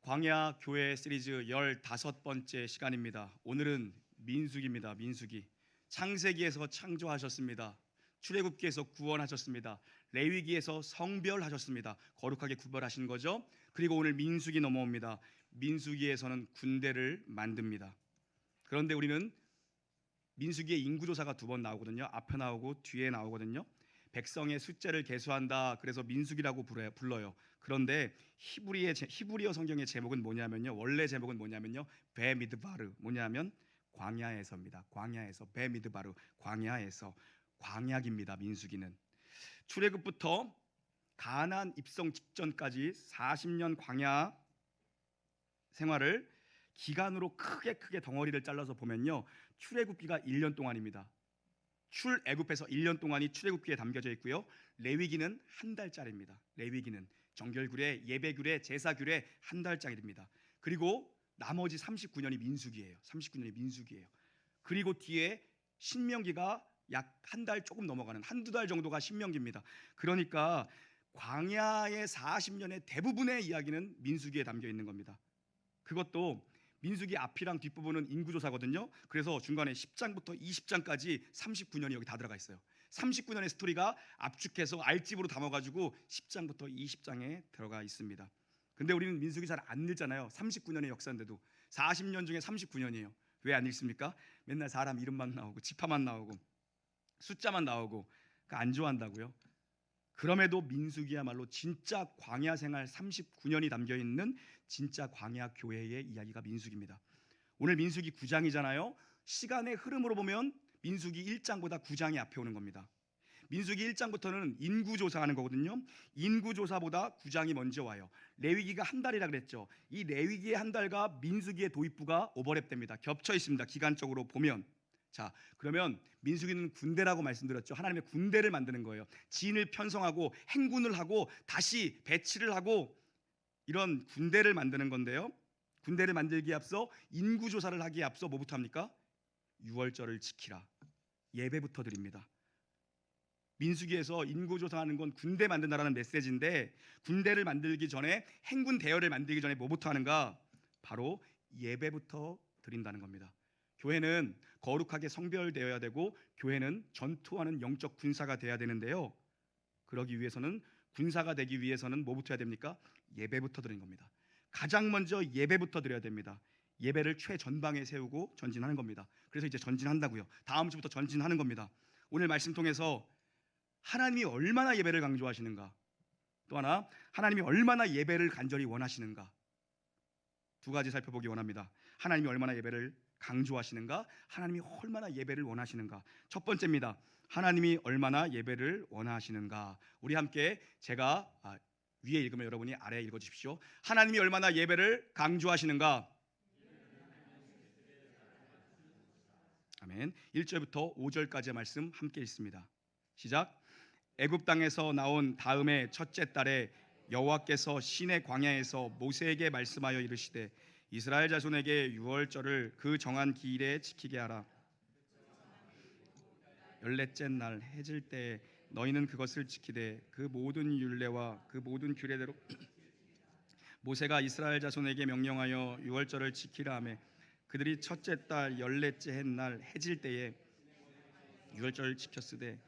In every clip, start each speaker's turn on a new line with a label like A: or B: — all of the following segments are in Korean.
A: 광야 교회 시리즈 15번째 시간입니다. 오늘은 민수기입니다. 민수기. 창세기에서 창조하셨습니다. 출애굽기에서 구원하셨습니다. 레위기에서 성별하셨습니다. 거룩하게 구별하신 거죠. 그리고 오늘 민수기 넘어옵니다. 민수기에서는 군대를 만듭니다. 그런데 우리는 민수기에 인구조사가 2번 나오거든요. 앞에 나오고 뒤에 나오거든요. 백성의 숫자를 계수한다. 그래서 민수기라고 불러요. 그런데 히브리어 성경의 제목은 뭐냐면요. 원래 제목은 뭐냐면요. 베미드바르. 뭐냐면 광야에서입니다. 광야에서 베미드바르. 광야에서 광약입니다. 민수기는 출애굽부터 가나안 입성 직전까지 40년 광야 생활을 기간으로 크게 덩어리를 잘라서 보면요. 출애굽기가 1년 동안입니다. 출애굽에서 1년 동안이 출애굽기에 담겨져 있고요. 레위기는 한 달짜리입니다. 레위기는 정결규례, 예배규례, 제사규례 한 달짜리입니다. 그리고 나머지 39년이 민수기예요. 39년이 민수기예요. 그리고 뒤에 신명기가 약 한 달 조금 넘어가는 한두 달 정도가 신명기입니다. 그러니까 광야의 40년의 대부분의 이야기는 민수기에 담겨 있는 겁니다. 그것도 민수기 앞이랑 뒷부분은 인구조사거든요. 그래서 중간에 10장부터 20장까지 39년이 여기 다 들어가 있어요. 39년의 스토리가 압축해서 알집으로 담아가지고 10장부터 20장에 들어가 있습니다. 근데 우리는 민수기 잘 안 읽잖아요. 39년의 역사인데도 40년 중에 39년이에요. 왜 안 읽습니까? 맨날 사람 이름만 나오고 지파만 나오고 숫자만 나오고 안 좋아한다고요. 그럼에도 민수기야말로 진짜 광야 생활 39년이 담겨 있는 진짜 광야 교회의 이야기가 민수기입니다. 오늘 민수기 9장이잖아요. 시간의 흐름으로 보면 민수기 1장보다 9장이 앞에 오는 겁니다. 민수기 1장부터는 인구조사하는 거거든요. 인구조사보다 9장이 먼저 와요. 레위기가 한 달이라 그랬죠. 이 레위기의 한 달과 민수기의 도입부가 오버랩됩니다. 겹쳐 있습니다. 기간적으로 보면. 자, 그러면 민수기는 군대라고 말씀드렸죠. 하나님의 군대를 만드는 거예요. 진을 편성하고 행군을 하고 다시 배치를 하고 이런 군대를 만드는 건데요. 군대를 만들기에 앞서 인구조사를 하기에 앞서 뭐부터 합니까? 유월절을 지키라. 예배부터 드립니다. 민수기에서 인구조사하는 건 군대 만든다라는 메시지인데 군대를 만들기 전에 행군 대열을 만들기 전에 뭐부터 하는가? 바로 예배부터 드린다는 겁니다. 교회는 거룩하게 성별되어야 되고 교회는 전투하는 영적 군사가 돼야 되는데요. 그러기 위해서는 군사가 되기 위해서는 뭐부터 해야 됩니까? 예배부터 드리는 겁니다. 가장 먼저 예배부터 드려야 됩니다. 예배를 최전방에 세우고 전진하는 겁니다. 그래서 이제 전진한다고요. 다음 주부터 전진하는 겁니다. 오늘 말씀 통해서 하나님이 얼마나 예배를 강조하시는가, 또 하나 하나님이 얼마나 예배를 간절히 원하시는가, 두 가지 살펴보기 원합니다. 하나님이 얼마나 예배를 강조하시는가, 하나님이 얼마나 예배를 원하시는가. 첫 번째입니다. 하나님이 얼마나 예배를 원하시는가. 우리 함께 제가 위에 읽으면 여러분이 아래에 읽어주십시오. 하나님이 얼마나 예배를 강조하시는가. 아멘. 1절부터 5절까지의 말씀 함께 읽습니다. 시작. 애굽 땅에서 나온 다음에 첫째 달에 여호와께서 시내 광야에서 모세에게 말씀하여 이르시되 이스라엘 자손에게 유월절을 그 정한 기일에 지키게 하라. 열넷째 날 해질 때에 너희는 그것을 지키되 그 모든 율례와 그 모든 규례대로 모세가 이스라엘 자손에게 명령하여 유월절을 지키라 하매 그들이 첫째 달 열넷째 햇날 해질 때에 유월절을 지켰으되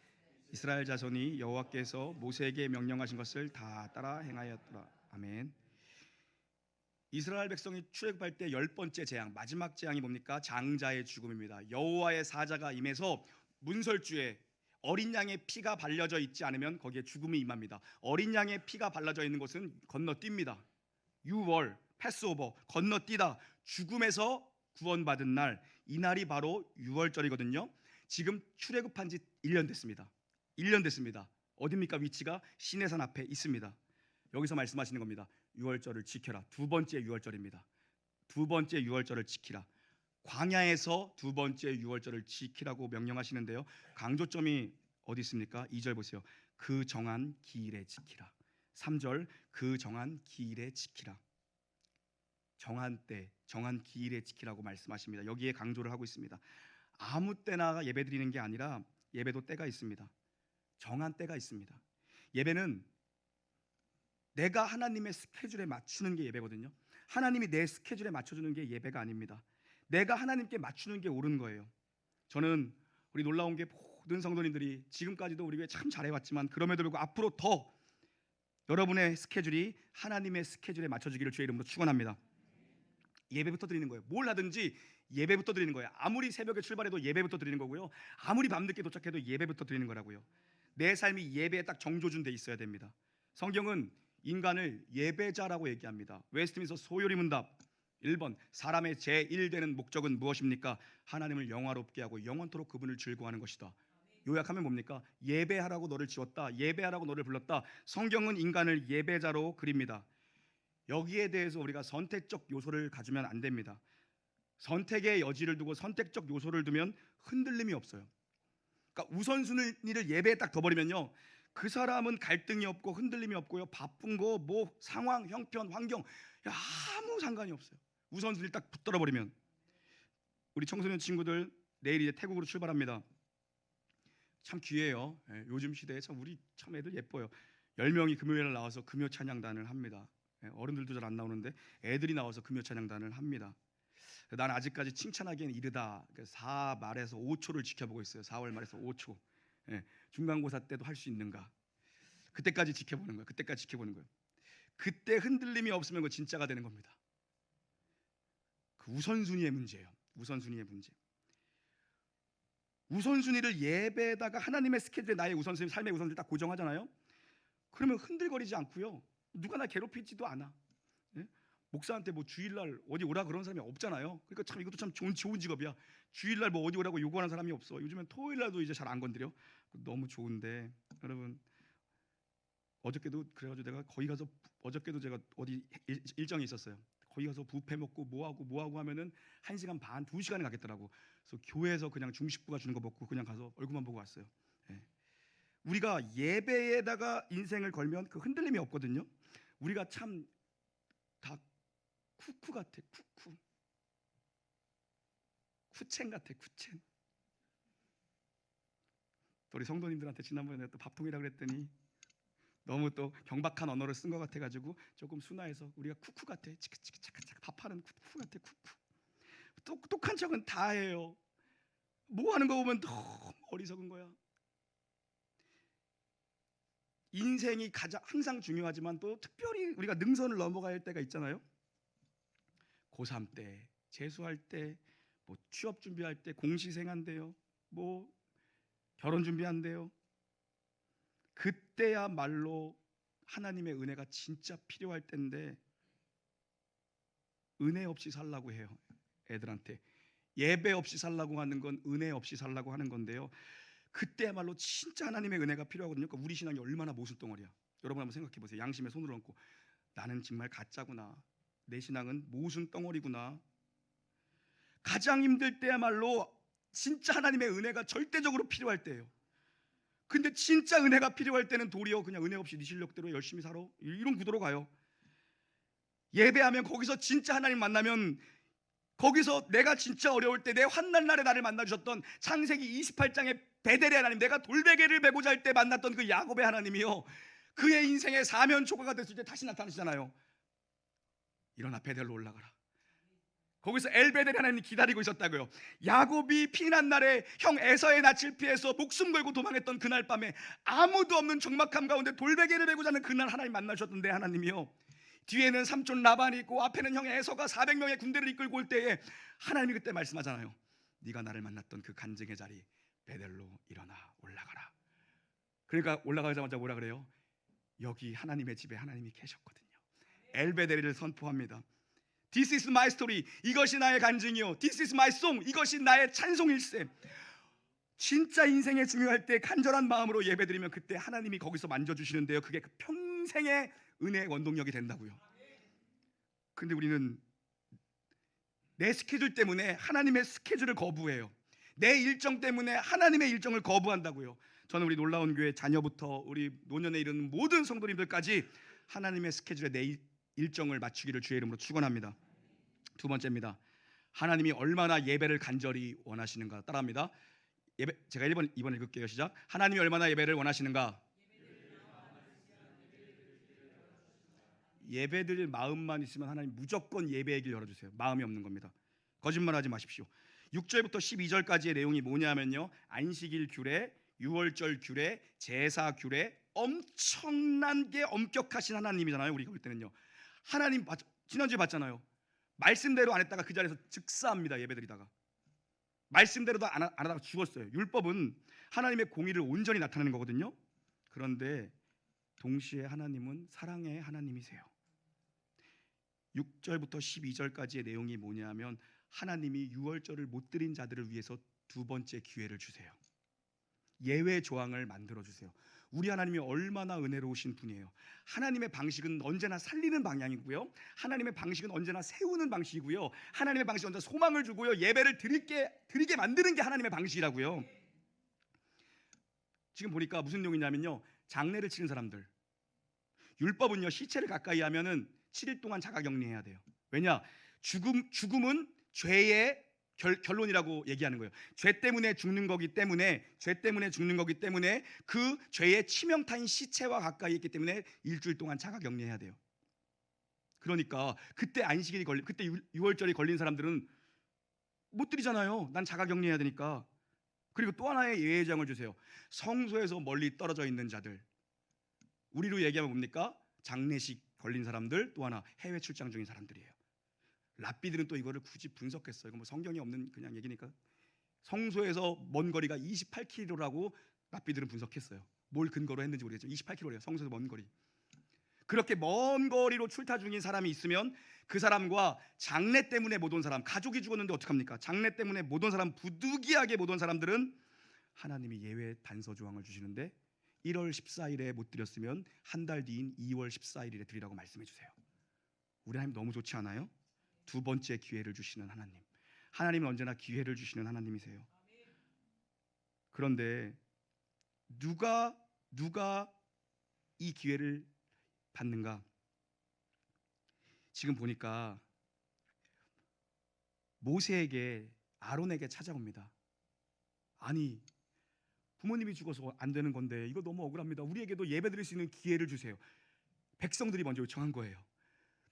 A: 이스라엘 자손이 여호와께서 모세에게 명령하신 것을 다 따라 행하였더라. 아멘. 이스라엘 백성이 출애굽할 때 10번째 재앙, 마지막 재앙이 뭡니까? 장자의 죽음입니다. 여호와의 사자가 임해서 문설주에 어린 양의 피가 발려져 있지 않으면 거기에 죽음이 임합니다. 어린 양의 피가 발라져 있는 곳은 건너뜁니다. 유월, 패스오버, 건너뛰다. 죽음에서 구원받은 날, 이날이 바로 유월절이거든요. 지금 출애굽한 지 1년 됐습니다. 1년 됐습니다. 어디입니까? 위치가 시내산 앞에 있습니다. 여기서 말씀하시는 겁니다. 유월절을 지켜라. 두 번째 유월절입니다. 두 번째 유월절을 지키라. 광야에서 두 번째 유월절을 지키라고 명령하시는데요. 강조점이 어디 있습니까? 2절 보세요. 그 정한 기일에 지키라. 3절 그 정한 기일에 지키라. 정한 때, 정한 기일에 지키라고 말씀하십니다. 여기에 강조를 하고 있습니다. 아무 때나 예배 드리는 게 아니라 예배도 때가 있습니다. 정한 때가 있습니다. 예배는 내가 하나님의 스케줄에 맞추는 게 예배거든요. 하나님이 내 스케줄에 맞춰주는 게 예배가 아닙니다. 내가 하나님께 맞추는 게 옳은 거예요. 저는 우리 놀라운 게 모든 성도님들이 지금까지도 우리 교회 참 잘해왔지만 그럼에도 불구하고 앞으로 더 여러분의 스케줄이 하나님의 스케줄에 맞춰지기를 주의 이름으로 축원합니다. 예배부터 드리는 거예요. 뭘 하든지 예배부터 드리는 거예요. 아무리 새벽에 출발해도 예배부터 드리는 거고요. 아무리 밤늦게 도착해도 예배부터 드리는 거라고요. 내 삶이 예배에 딱 정조준돼 있어야 됩니다. 성경은 인간을 예배자라고 얘기합니다. 웨스트민스터 소요리 문답 1번, 사람의 제1되는 목적은 무엇입니까? 하나님을 영화롭게 하고 영원토록 그분을 즐거워하는 것이다. 요약하면 뭡니까? 예배하라고 너를 지었다. 예배하라고 너를 불렀다. 성경은 인간을 예배자로 그립니다. 여기에 대해서 우리가 선택적 요소를 가지면 안 됩니다. 선택의 여지를 두고 선택적 요소를 두면 흔들림이 없어요. 그러니까 우선순위를 예배에 딱 둬버리면요, 그 사람은 갈등이 없고 흔들림이 없고요, 바쁜 거 뭐 상황, 형편, 환경 아무 상관이 없어요. 우선순위를 딱 붙들어 버리면. 우리 청소년 친구들 내일 이제 태국으로 출발합니다. 참 귀해요. 요즘 시대에 참 우리 참 애들 예뻐요. 10명이 금요일에 나와서 금요 찬양단을 합니다. 어른들도 잘 안 나오는데 애들이 나와서 금요 찬양단을 합니다. 난 아직까지 칭찬하기에는 이르다. 4 말에서 5초를 지켜보고 있어요. 4월 말에서 5초. 중간고사 때도 할 수 있는가? 그때까지 지켜보는 거예요. 그때까지 지켜보는 거예요. 그때 흔들림이 없으면 그거 진짜가 되는 겁니다. 그 우선순위의 문제예요. 우선순위의 문제. 우선순위를 예배에다가 하나님의 스케줄에 나의 우선순위, 삶의 우선순위를 딱 고정하잖아요. 그러면 흔들거리지 않고요, 누가 나 괴롭히지도 않아. 목사한테 뭐 주일날 어디 오라 그런 사람이 없잖아요. 그러니까 참 이것도 참 좋은 직업이야. 주일날 뭐 어디 오라고 요구하는 사람이 없어. 요즘엔 토요일날도 이제 잘 안 건드려. 너무 좋은데 여러분, 어저께도 그래가지고 내가 거기 가서, 어저께도 제가 어디 일정이 있었어요. 거기 가서 뷔페 먹고 뭐하고 하면은 1시간 반, 2시간이 가겠더라고. 그래서 교회에서 그냥 중식부가 주는 거 먹고 그냥 가서 얼굴만 보고 왔어요. 우리가 예배에다가 인생을 걸면 그 흔들림이 없거든요. 우리가 참 다 쿠쿠 같아. 쿠첸 같아. 쿠첸. 우리 성도님들한테 지난번에 내가 또 밥통이라 그랬더니 너무 또 경박한 언어를 쓴 것 같아가지고 조금 순화해서 우리가 쿠쿠 같아. 치크치크 차카차카 밥하는 쿠쿠 같아. 쿠쿠. 똑똑한 척은 다 해요. 뭐 하는 거 보면 너무 어리석은 거야. 인생이 가장 항상 중요하지만 또 특별히 우리가 능선을 넘어갈 때가 있잖아요. 고3 때, 재수할 때, 뭐 취업 준비할 때, 공시생한대요, 뭐 결혼 준비한대요. 그때야말로 하나님의 은혜가 진짜 필요할 때인데 은혜 없이 살라고 해요. 애들한테 예배 없이 살라고 하는 건 은혜 없이 살라고 하는 건데요, 그때야말로 진짜 하나님의 은혜가 필요하거든요. 그러니까 우리 신앙이 얼마나 모순덩어리야. 여러분 한번 생각해 보세요. 양심에 손을 얹고 나는 정말 가짜구나. 내 신앙은 모순덩어리구나. 가장 힘들 때야말로 진짜 하나님의 은혜가 절대적으로 필요할 때예요. 근데 진짜 은혜가 필요할 때는 도리어 그냥 은혜 없이 네 실력대로 열심히 살아, 이런 구도로 가요. 예배하면 거기서 진짜 하나님 만나면, 거기서 내가 진짜 어려울 때 내 환난 날에 나를 만나주셨던 창세기 28장의 베델의 하나님, 내가 돌베개를 베고자 할 때 만났던 그 야곱의 하나님이요, 그의 인생의 사면초가가 됐을 때 다시 나타나시잖아요. 일어나 베델로 올라가라. 거기서 엘베델 하나님이 기다리고 있었다고요. 야곱이 피난 날에 형 에서의 낯을 피해서 목숨 걸고 도망했던 그날 밤에 아무도 없는 적막함 가운데 돌베개를 베고자 하는 그날 하나님 만나셨던데, 하나님이요, 뒤에는 삼촌 라반이 있고 앞에는 형 에서가 400명의 군대를 이끌고 올 때에 하나님이 그때 말씀하잖아요. 네가 나를 만났던 그 간증의 자리 베델로 일어나 올라가라. 그러니까 올라가자마자 뭐라 그래요? 여기 하나님의 집에 하나님이 계셨거든요. 엘베델을 선포합니다. This is my story. 이것이 나의 간증이요. This is my song. 이것이 나의 찬송일세. 진짜 인생에 중요할 때 간절한 마음으로 예배드리면 그때 하나님이 거기서 만져주시는데요, 그게 그 평생의 은혜의 원동력이 된다고요. 근데 우리는 내 스케줄 때문에 하나님의 스케줄을 거부해요. 내 일정 때문에 하나님의 일정을 거부한다고요. 저는 우리 놀라운 교회 자녀부터 우리 노년에 이르는 모든 성도님들까지 하나님의 스케줄에 내 일정을 맞추기를 주의 이름으로 축원합니다. 두 번째입니다. 하나님이 얼마나 예배를 간절히 원하시는가. 따라합니다. 예배, 제가 2번 읽을게요. 시작. 하나님이 얼마나 예배를 원하시는가. 예배드릴 마음만 있으면 하나님 무조건 예배의 길 열어주세요. 마음이 없는 겁니다. 거짓말하지 마십시오. 6절부터 12절까지의 내용이 뭐냐면요, 안식일 규례, 유월절 규례, 제사 규례, 엄청난 게 엄격하신 하나님이잖아요. 우리가 볼 때는요, 하나님 지난주에 봤잖아요. 말씀대로 안 했다가 그 자리에서 즉사합니다. 예배드리다가 말씀대로도 안 하다가 죽었어요. 율법은 하나님의 공의를 온전히 나타내는 거거든요. 그런데 동시에 하나님은 사랑의 하나님이세요. 6절부터 12절까지의 내용이 뭐냐면 하나님이 유월절을 못 드린 자들을 위해서 두 번째 기회를 주세요. 예외 조항을 만들어 주세요. 우리 하나님이 얼마나 은혜로우신 분이에요. 하나님의 방식은 언제나 살리는 방향이고요, 하나님의 방식은 언제나 세우는 방식이고요, 하나님의 방식은 언제나 소망을 주고요, 예배를 드리게 만드는 게 하나님의 방식이라고요. 지금 보니까 무슨 내용이냐면요, 장례를 치는 사람들, 율법은요, 시체를 가까이 하면은 7일 동안 자가격리해야 돼요. 왜냐? 죽음은 죄의 결론이라고 얘기하는 거예요. 죄 때문에 죽는 거기 때문에 그 죄의 치명타인 시체와 가까이 있기 때문에 일주일 동안 자가격리해야 돼요. 그러니까 그때 안식일이 그때 유월절이 걸린 사람들은 못 드리잖아요. 난 자가격리해야 되니까. 그리고 또 하나의 예외장을 주세요. 성소에서 멀리 떨어져 있는 자들, 우리로 얘기하면 뭡니까? 장례식 걸린 사람들, 또 하나 해외 출장 중인 사람들이에요. 랍비들은 또 이거를 굳이 분석했어요. 이거 뭐 성경이 없는 그냥 얘기니까. 성소에서 먼 거리가 28km라고 랍비들은 분석했어요. 뭘 근거로 했는지 모르겠지만 28km래요. 성소에서 먼 거리. 그렇게 먼 거리로 출타 중인 사람이 있으면 그 사람과 장례 때문에 못 온 사람, 가족이 죽었는데 어떡합니까? 장례 때문에 못 온 사람, 부득이하게 못 온 사람들은 하나님이 예외 단서 조항을 주시는데 1월 14일에 못 드렸으면 한 달 뒤인 2월 14일에 드리라고 말씀해 주세요. 우리 하나님 너무 좋지 않아요? 두 번째 기회를 주시는 하나님. 하나님은 언제나 기회를 주시는 하나님이세요. 그런데 누가 이 기회를 받는가? 지금 보니까 모세에게, 아론에게 찾아옵니다. 아니, 부모님이 죽어서 안 되는 건데 이거 너무 억울합니다. 우리에게도 예배드릴 수 있는 기회를 주세요. 백성들이 먼저 요청한 거예요.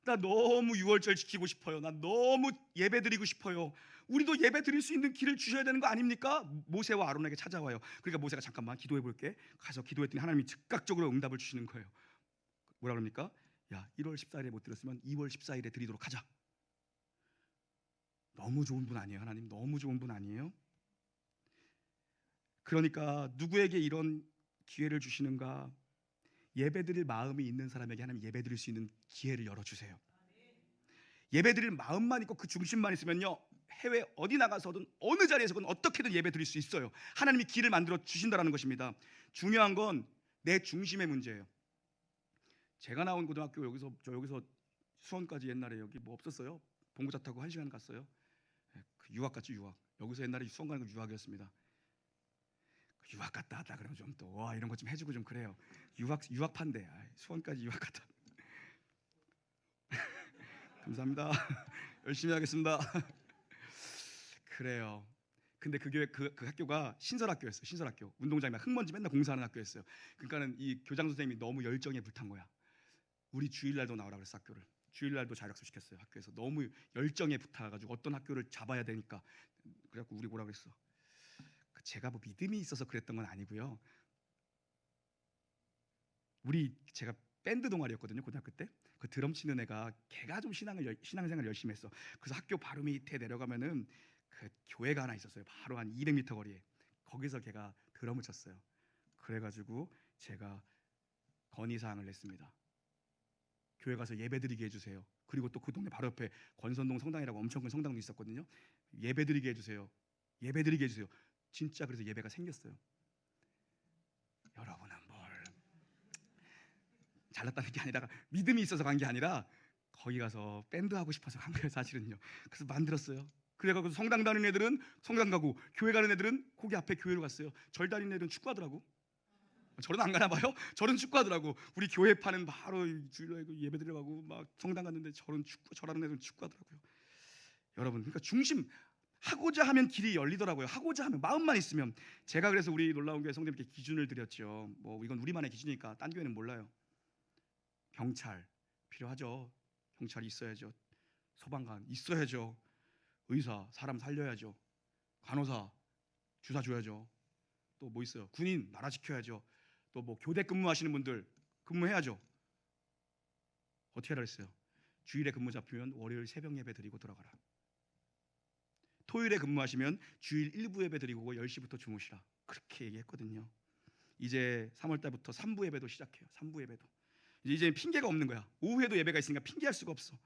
A: 나 너무 유월절 지키고 싶어요. 나 너무 예배드리고 싶어요. 우리도 예배드릴 수 있는 길을 주셔야 되는 거 아닙니까? 모세와 아론에게 찾아와요. 그러니까 모세가 잠깐만 기도해 볼게. 가서 기도했더니 하나님이 즉각적으로 응답을 주시는 거예요. 뭐라 그럽니까? 야, 1월 14일에 못 드렸으면 2월 14일에 드리도록 하자. 너무 좋은 분 아니에요? 하나님 너무 좋은 분 아니에요? 그러니까 누구에게 이런 기회를 주시는가? 예배드릴 마음이 있는 사람에게 하나님 예배드릴 수 있는 기회를 열어주세요. 예배드릴 마음만 있고 그 중심만 있으면요, 해외 어디 나가서든 어느 자리에서든 어떻게든 예배드릴 수 있어요. 하나님이 길을 만들어 주신다는 것입니다. 중요한 건 내 중심의 문제예요. 제가 나온 고등학교 여기서 수원까지 옛날에 여기 뭐 없었어요. 봉고차 타고 1시간 갔어요. 유학 갔죠, 유학. 여기서 옛날에 수원 가는 거 유학이었습니다. 유학 갔다 하다 그러면 좀 또 와 이런 거 좀 해주고 좀 그래요. 유학판데 수원까지 유학 갔다. 감사합니다. 열심히 하겠습니다. 그래요. 근데 그 학교가 신설학교였어요. 신설학교. 운동장에 흙먼지 맨날 공사하는 학교였어요. 그러니까는 이 교장 선생님이 너무 열정에 불탄 거야. 우리 주일날도 나오라 그랬어. 학교를 주일날도 자율학습 시켰어요. 학교에서 너무 열정에 붙어가지고 어떤 학교를 잡아야 되니까. 그래갖고 우리 뭐라 그랬어? 제가 뭐 믿음이 있어서 그랬던 건 아니고요. 제가 밴드 동아리였거든요. 고등학교 때. 그 드럼 치는 애가 걔가 좀 신앙생활 열심히 했어. 그래서 학교 바로 밑에 내려가면은 그 교회가 하나 있었어요. 바로 한 200m 거리에. 거기서 걔가 드럼을 쳤어요. 그래가지고 제가 건의사항을 냈습니다. 교회 가서 예배드리게 해주세요. 그리고 또 그 동네 바로 옆에 권선동 성당이라고 엄청 큰 성당도 있었거든요. 예배드리게 해주세요. 예배드리게 해주세요. 진짜 그래서 예배가 생겼어요. 여러분은 뭘 잘났다는 게 아니라 믿음이 있어서 간 게 아니라 거기 가서 밴드 하고 싶어서 간 거예요. 사실은요. 그래서 만들었어요. 그래가지고 성당 다니는 애들은 성당 가고 교회 가는 애들은 거기 앞에 교회로 갔어요. 절 다니는 애들은 축구하더라고. 저는 안 가나 봐요. 저는 축구하더라고. 우리 교회파는 바로 주일날 예배 드려가고 막 성당 갔는데 절하는 애들은 축구하더라고요. 여러분, 그러니까 중심 하고자 하면 길이 열리더라고요. 하고자 하면 마음만 있으면. 제가 그래서 우리 놀라운 교회 성도님께 기준을 드렸죠. 뭐 이건 우리만의 기준이니까 딴 교회는 몰라요. 경찰 필요하죠. 경찰이 있어야죠. 소방관 있어야죠. 의사 사람 살려야죠. 간호사 주사 줘야죠. 또 뭐 있어요? 군인 나라 지켜야죠. 또 뭐 교대 근무하시는 분들 근무해야죠. 어떻게 하라 했어요? 주일에 근무 잡히면 월요일 새벽 예배 드리고 들어가라. 토요일에 근무하시면 주일 일부 예배 드리고 10시부터 주무시라. 그렇게 얘기했거든요. 이제 3월 달부터 3부 예배도 시작해요. 3부 예배도. 이제 핑계가 없는 거야. 오후에도 예배가 있으니까 핑계할 수가 없어.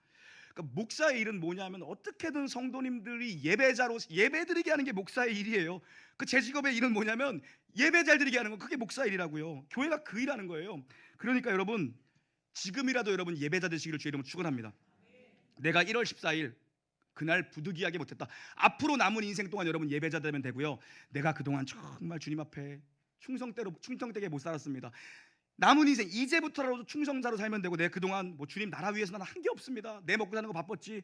A: 그러니까 목사의 일은 뭐냐면 어떻게든 성도님들이 예배자로 예배드리게 하는 게 목사의 일이에요. 그 제 직업의 일은 뭐냐면 예배 잘 드리게 하는 거, 그게 목사의 일이라고요. 교회가 그 일하는 거예요. 그러니까 여러분 지금이라도 여러분 예배자 되시기를 주의 이름으로 축원합니다. 내가 1월 14일 그날 부득이하게 못했다. 앞으로 남은 인생 동안 여러분 예배자 되면 되고요. 내가 그동안 정말 주님 앞에 충성되게 못 살았습니다. 남은 인생 이제부터라도 충성자로 살면 되고, 내가 그동안 뭐 주님 나라 위해서 나는 한 게 없습니다. 내 먹고 사는 거 바빴지.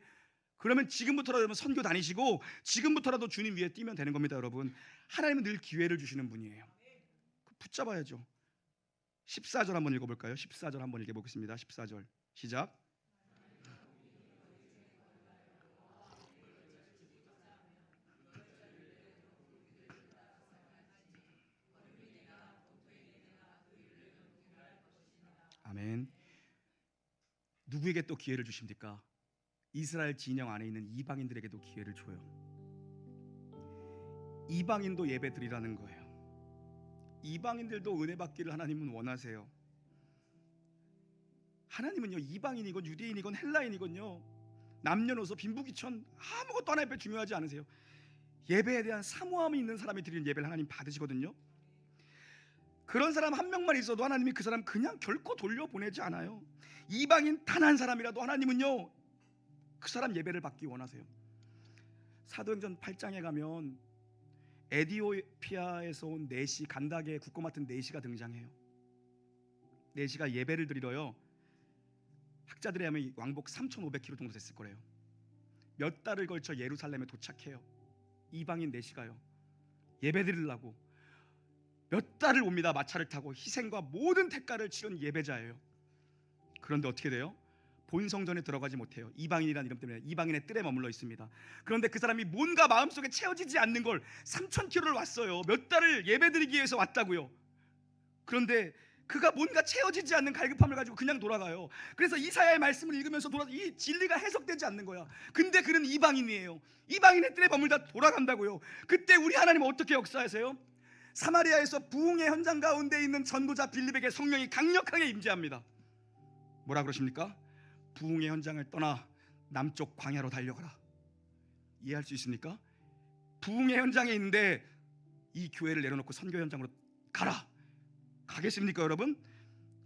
A: 그러면 지금부터라도 여러분 선교 다니시고 지금부터라도 주님 위에 뛰면 되는 겁니다. 여러분 하나님은 늘 기회를 주시는 분이에요. 붙잡아야죠. 14절 한번 읽어볼까요? 14절 한번 읽어보겠습니다. 14절 시작. 아멘. 누구에게 또 기회를 주십니까? 이스라엘 진영 안에 있는 이방인들에게도 기회를 줘요. 이방인도 예배 드리라는 거예요. 이방인들도 은혜 받기를 하나님은 원하세요. 하나님은요, 이방인이건 유대인이건 헬라인이건요, 남녀노소 빈부귀천 아무것도 하나님 앞에 중요하지 않으세요. 예배에 대한 사모함이 있는 사람이 드리는 예배를 하나님 받으시거든요. 그런 사람 한 명만 있어도 하나님이 그 사람 그냥 결코 돌려보내지 않아요. 이방인 단 한 사람이라도 하나님은요 그 사람 예배를 받기 원하세요. 사도행전 8장에 가면 에디오피아에서 온 네시, 간다게 국거 맡은 네시가 등장해요. 네시가 예배를 드리러요, 학자들에 하면 왕복 3,500km 정도 됐을 거래요. 몇 달을 걸쳐 예루살렘에 도착해요. 이방인 네시가요 예배 드리려고 몇 달을 옵니다. 마차를 타고 희생과 모든 대가를 치른 예배자예요. 그런데 어떻게 돼요? 본성전에 들어가지 못해요. 이방인이라는 이름 때문에 이방인의 뜰에 머물러 있습니다. 그런데 그 사람이 뭔가 마음속에 채워지지 않는 걸 3,000km를 왔어요. 몇 달을 예배드리기 위해서 왔다고요. 그런데 그가 뭔가 채워지지 않는 갈급함을 가지고 그냥 돌아가요. 그래서 이사야의 말씀을 읽으면서 이 진리가 해석되지 않는 거야. 근데 그는 이방인이에요. 이방인의 뜰에 머물다 돌아간다고요. 그때 우리 하나님 어떻게 역사하세요? 사마리아에서 부흥의 현장 가운데 있는 전도자 빌립에게 성령이 강력하게 임재합니다. 뭐라 그러십니까? 부흥의 현장을 떠나 남쪽 광야로 달려가라. 이해할 수 있습니까? 부흥의 현장에 있는데 이 교회를 내려놓고 선교 현장으로 가라. 가겠습니까 여러분?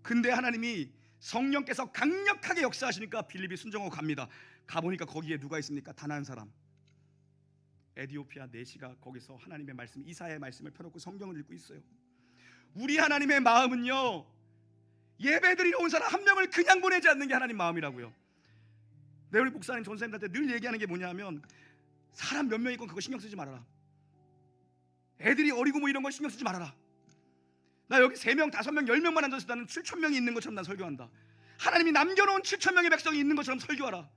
A: 근데 하나님이 성령께서 강력하게 역사하시니까 빌립이 순종하고 갑니다. 가보니까 거기에 누가 있습니까? 단 한 사람, 에디오피아 네시가 거기서 하나님의 말씀, 이사야의 말씀을 펴놓고 성경을 읽고 있어요. 우리 하나님의 마음은요, 예배드리러 온 사람 한 명을 그냥 보내지 않는 게 하나님 마음이라고요. 내 우리 목사님 전사님들한테 늘 얘기하는 게 뭐냐면, 사람 몇 명이건 그거 신경 쓰지 말아라. 애들이 어리고 뭐 이런 거 신경 쓰지 말아라. 나 여기 3명, 5명, 10명만 앉아서 나는 7,000명이 있는 것처럼 난 설교한다. 하나님이 남겨놓은 7,000명의 백성이 있는 것처럼 설교하라.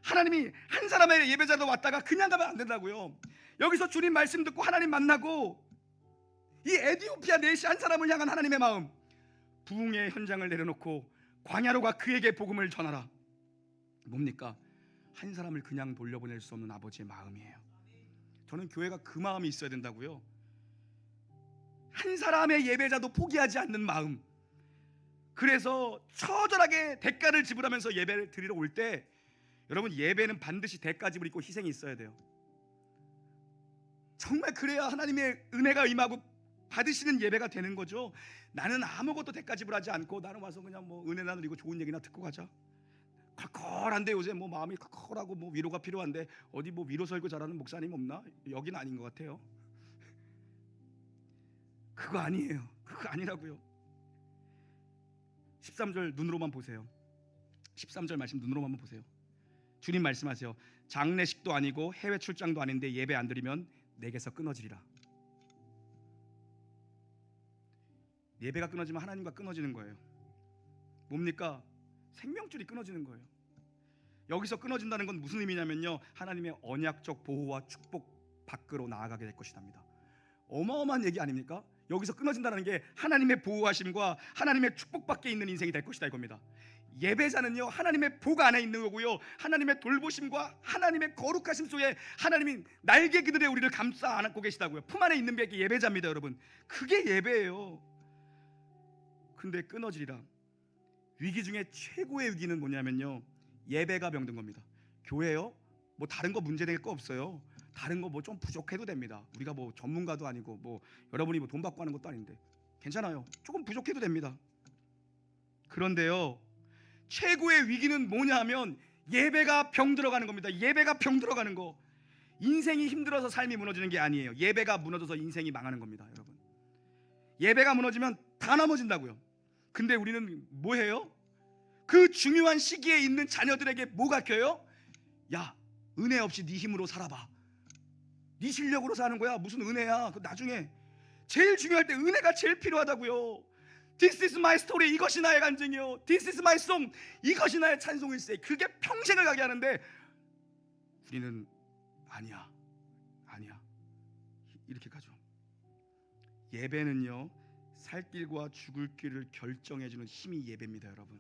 A: 하나님이 한 사람의 예배자로 왔다가 그냥 가면 안 된다고요. 여기서 주님 말씀 듣고 하나님 만나고 이 에디오피아 네시 한 사람을 향한 하나님의 마음, 부흥의 현장을 내려놓고 광야로 가 그에게 복음을 전하라. 뭡니까? 한 사람을 그냥 돌려보낼 수 없는 아버지의 마음이에요. 저는 교회가 그 마음이 있어야 된다고요. 한 사람의 예배자도 포기하지 않는 마음. 그래서 처절하게 대가를 지불하면서 예배를 드리러 올 때, 여러분 예배는 반드시 대가 지불 있고 희생이 있어야 돼요. 정말 그래야 하나님의 은혜가 임하고 받으시는 예배가 되는 거죠. 나는 아무것도 대가 지불하지 않고 나는 와서 그냥 뭐 은혜 나누고 좋은 얘기나 듣고 가자. 컬컬한데 요새 뭐 마음이 컬컬하고 뭐 위로가 필요한데 어디 뭐 위로 설교 잘하는 목사님 없나? 여기는 아닌 것 같아요. 그거 아니에요. 그거 아니라고요. 13절 눈으로만 보세요. 13절 말씀 눈으로만 보세요. 주님 말씀하세요. 장례식도 아니고 해외 출장도 아닌데 예배 안 드리면 내게서 끊어지리라. 예배가 끊어지면 하나님과 끊어지는 거예요. 뭡니까? 생명줄이 끊어지는 거예요. 여기서 끊어진다는 건 무슨 의미냐면요, 하나님의 언약적 보호와 축복 밖으로 나아가게 될 것이답니다. 어마어마한 얘기 아닙니까? 여기서 끊어진다는 게 하나님의 보호하심과 하나님의 축복 밖에 있는 인생이 될 것이다 이겁니다. 예배자는요, 하나님의 복 안에 있는 거고요, 하나님의 돌보심과 하나님의 거룩하심 속에 하나님이 날개 그늘에 우리를 감싸 안고 계시다고요. 품 안에 있는 게 예배자입니다 여러분. 그게 예배예요. 근데 끊어지리라. 위기 중에 최고의 위기는 뭐냐면요, 예배가 병든 겁니다. 교회요? 뭐 다른 거 문제될 거 없어요. 다른 거 뭐 좀 부족해도 됩니다. 우리가 뭐 전문가도 아니고 뭐 여러분이 뭐 돈 받고 하는 것도 아닌데 괜찮아요. 조금 부족해도 됩니다. 그런데요, 최고의 위기는 뭐냐 하면 예배가 병들어가는 겁니다. 예배가 병들어가는 거. 인생이 힘들어서 삶이 무너지는 게 아니에요. 예배가 무너져서 인생이 망하는 겁니다 여러분. 예배가 무너지면 다 넘어진다고요. 근데 우리는 뭐 해요? 그 중요한 시기에 있는 자녀들에게 뭐 가르쳐요? 야, 은혜 없이 네 힘으로 살아봐. 네 실력으로 사는 거야. 무슨 은혜야. 그 나중에 제일 중요할 때 은혜가 제일 필요하다고요. This is my story. 이것이 나의 간증이요. This is my song. 이것이 나의 찬송일세. 그게 평생을 가게 하는데 우리는 아니야 이렇게 가죠. 예배는요, 살 길과 죽을 길을 결정해주는 힘이 예배입니다 여러분.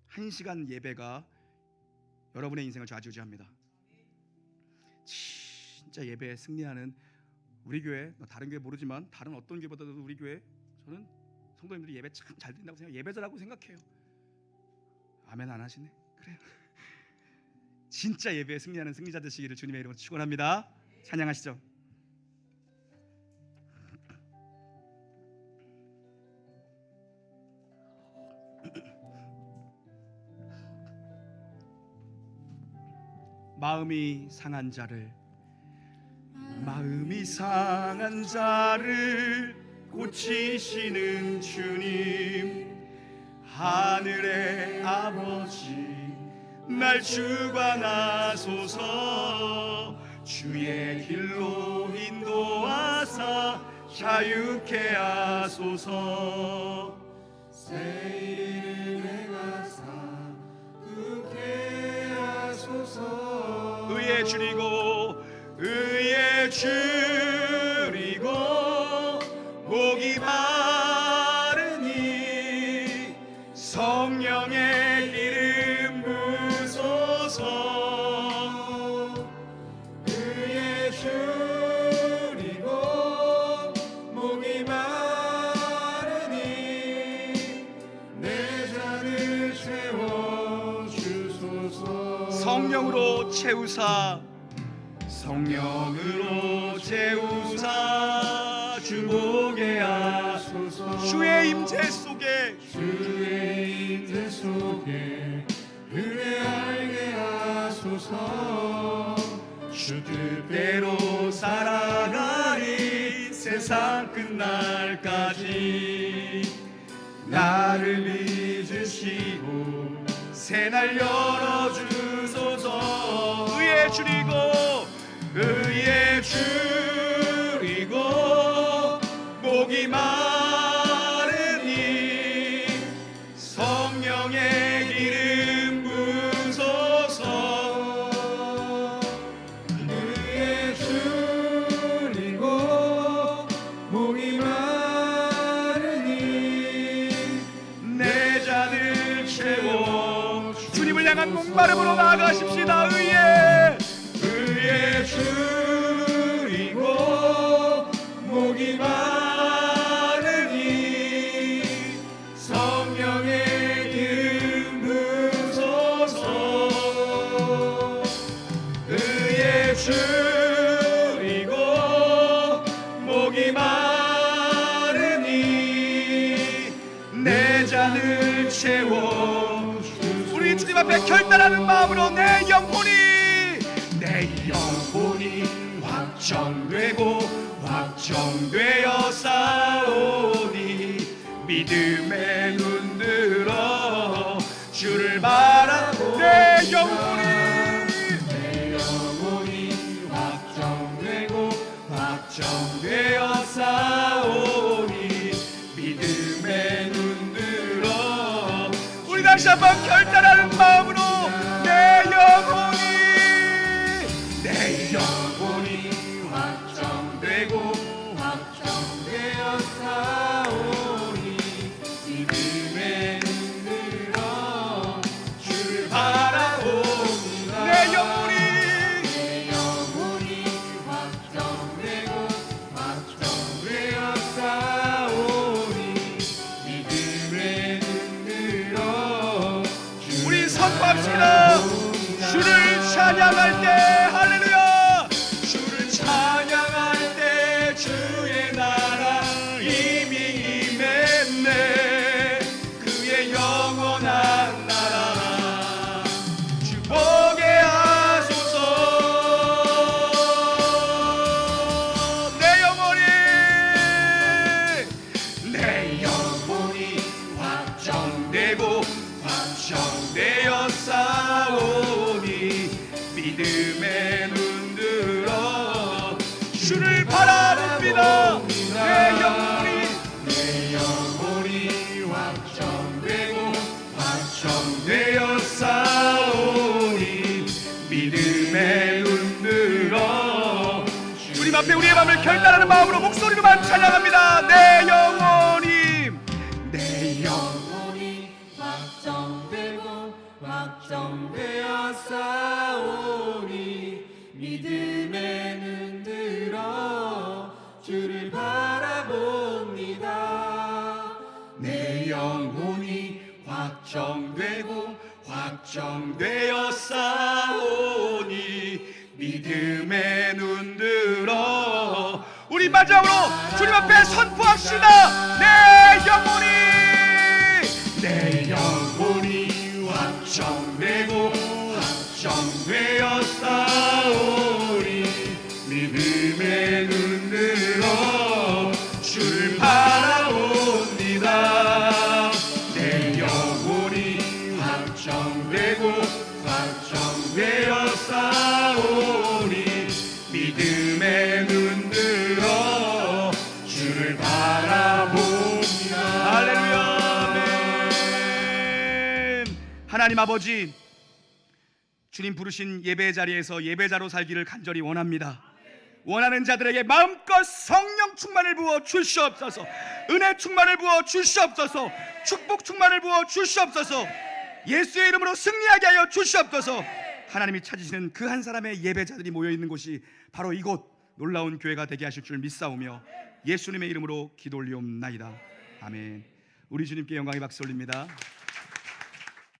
A: 1시간 예배가 여러분의 인생을 좌지우지합니다. 진짜 예배에 승리하는 우리 교회, 다른 교회 모르지만 다른 어떤 교회보다도 우리 교회, 저는 성도님들이 예배 참 잘 드린다고 생각해요. 예배자라고 생각해요. 아멘 안 하시네. 그래요. 진짜 예배에 승리하는 승리자 되시기를 주님의 이름으로 축원합니다. 찬양하시죠. 마음이 상한 자를 고치시는 주님, 하늘의 아버지 날 주관하소서. 주의 길로 인도하사 자유케 하소서.
B: 새 이름에 가사 부게 하소서.
A: 의에 줄이고 목이 바르니 성령의 기름 부소서.
B: 의에 줄이고 목이 마르니 내 잔을 채워 주소서.
A: 성령으로 채우사 주보게 하소서. 주의 임재 속에
B: 은혜 알게 하소서.
A: 주 뜻대로 살아가리 세상 끝날까지. 나를 믿으시고 새날 열어주소서. 의에 줄이고 목이 마르니 성령의 기름 부소서.
B: 의에 줄이고 목이 마르니
A: 내 잔을 채워. 주님을 향한 목마름으로 나아가십시다. 의에 줄이고 목이 마르니 성령의 기름 부소서. 의에 줄이고 목이 마르니 내 잔을 채워. 우리 주님 앞에 결단하는 마음으로 내 영혼이 확정되어 싸우니 믿음에 눈들어 주를 바라고. 내 영혼이 확정되어 싸우니 믿음에 눈들어. 우리 다 다시 한번 결단하는 마음으로 내 영혼이
B: 확정되고 확정되어 싸우니 믿음에 눈들어 주를 바라봅니다.
A: 내 영혼이
B: 확정되고 확정되어 싸우니 믿음에 눈들어
A: 우리 선포합시다. 주를 찬양할 때 할렐루야. 주를 찬양할 때 주의 나라 이미 임했네. 그의 영원한 나라 주 보게 하소서. 내 영혼이 확정되고 확정되어 싸우니 믿음에 눈들어 주를 바라봅니다. 내 영혼이
B: 확정되고
A: 확정되어 싸우니 믿음에 눈들어 주님 앞에 우리의 마음을 결단하는 마음으로 목소리로만 찬양합니다. 내 영혼이
B: 확정되고 확정되어 싸우니 믿음에 눈들어 주를 바라봅니다.
A: 내 영혼이 확정되고 확정되어 싸우니 믿음에 눈들어 우리 마지막으로 주님 앞에 선포합시다. 내 영혼이 확정되고 확정되어 싸우니 믿음에 눈들어 주를 바라봅니다. 내 영혼이 확정되고 확정되어 싸우니 믿음에 눈들어 주를 바라봅니다. 할렐루야. 아멘. 하나님 아버지, 주님 부르신 예배 자리에서 예배자로 살기를 간절히 원합니다. 원하는 자들에게 마음껏 성령 충만을 부어 주시옵소서. 은혜 충만을 부어 주시옵소서. 축복 충만을 부어 주시옵소서. 예수의 이름으로 승리하게 하여 주시옵소서. 하나님이 찾으시는 그 한 사람의 예배자들이 모여있는 곳이 바로 이곳 놀라운 교회가 되게 하실 줄 믿사오며 예수님의 이름으로 기도 올리옵나이다. 아멘. 우리 주님께 영광의 박수 올립니다.